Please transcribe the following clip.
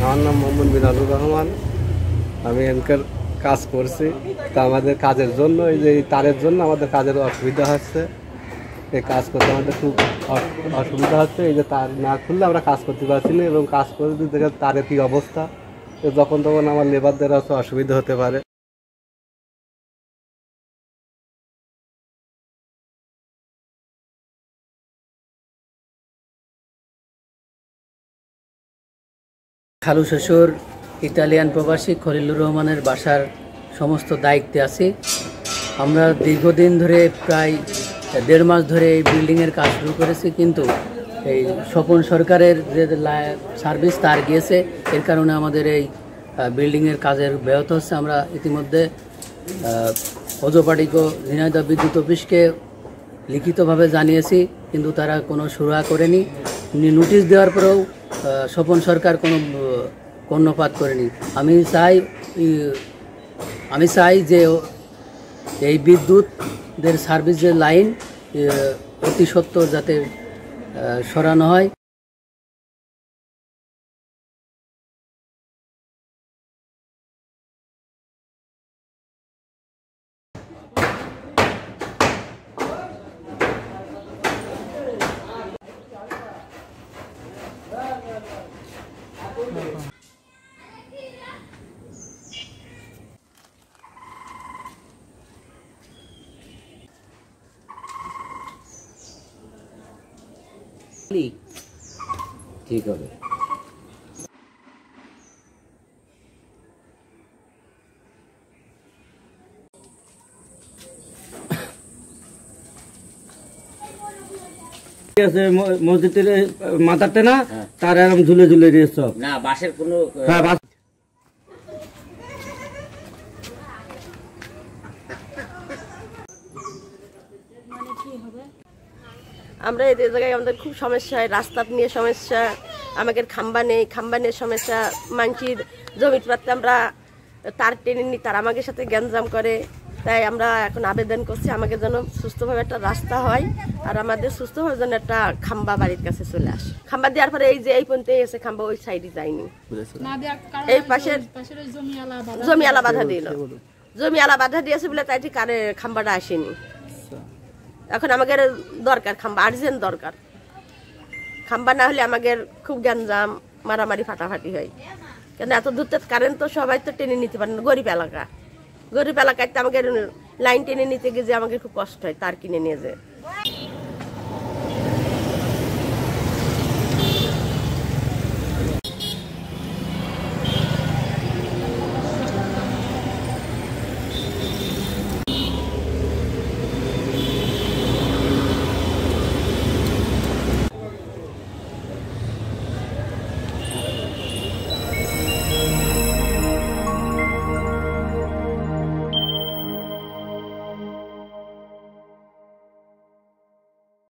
আমার নাম মোহাম্মদ মিনানুর রহমান। আমি এখানকার কাজ করছি। তা আমাদের কাজের জন্য এই যে তারের জন্য আমাদের কাজের অসুবিধা হচ্ছে। এই কাজ করতে আমাদের খুব অসুবিধা হচ্ছে। এই যে তার না খুললে আমরা কাজ করতে পারছি না, এবং কাজ করে দেখে তারের কী অবস্থা, যখন তখন আমার লেবারদের হচ্ছে অসুবিধা হতে পারে। খালু শ্বশুর ইতালিয়ান প্রবাসী খলিলুর রহমানের বাসার সমস্ত দায়িত্বে আছি। আমরা দীর্ঘদিন ধরে প্রায় 1.5 মাস ধরে এই বিল্ডিংয়ের কাজ শুরু করেছি, কিন্তু এই স্বপন সরকারের যে সার্ভিস তার গিয়েছে, এর কারণে আমাদের এই বিল্ডিংয়ের কাজের ব্যাহত হচ্ছে। আমরা ইতিমধ্যে অজপাটিক ঝিনাইদহ বিদ্যুৎ অফিসকে লিখিতভাবে জানিয়েছি, কিন্তু তারা কোনো সুরাহা করেনি। নোটিশ দেওয়ার পরেও স্বপন সরকার কোনো কর্ণপাত করেনি। আমি চাই যে এই বিদ্যুতের সার্ভিসের লাইন অতি সত্বর যাতে সরানো হয়। ঠিক হবে। মসজিদের মাথাতে না তার এরকম ঝুলে ঝুলে দিয়েছ না বাসের কোনো আমরা এই জায়গায় আমাদের খুব সমস্যা হয়, রাস্তা নিয়ে সমস্যা, আমাদের খাম্বা নিয়ে সমস্যা, মানসির জমির পাত্রে আমরা তার টেনে নিই, তার আমাদের সাথে গ্যাঞ্জাম করে। তাই আমরা এখন আবেদন করছি আমাকে যেন সুস্থভাবে একটা রাস্তা হয়, আর আমাদের সুস্থভাবে যেন একটা খাম্বা বাড়ির কাছে চলে আসে। খাম্বা দেওয়ার পরে এই যে এই পর্যন্ত এসে খাম্বা ওই সাইডে যায়নি, এই পাশের জমিওয়ালা বাধা দিল, জমিওয়ালা বাধা দিয়েছে বলে তাই ঠিক আরে খাম্বাটা আসেনি। এখন আমাদের দরকার খাম্বা, আর্জেন্ট দরকার। খাম্বা না হলে আমাদের খুব গ্যাঞ্জাম, মারামারি ফাটাফাটি হয়। কেন এত দূর তো কারেন্ট তো সবাই তো টেনে নিতে পারে না, গরিব এলাকা। গরিব এলাকায় তো আমাদের লাইন টেনে নিতে গিয়ে যে আমাকে খুব কষ্ট হয় তার কিনে নিয়ে যায়।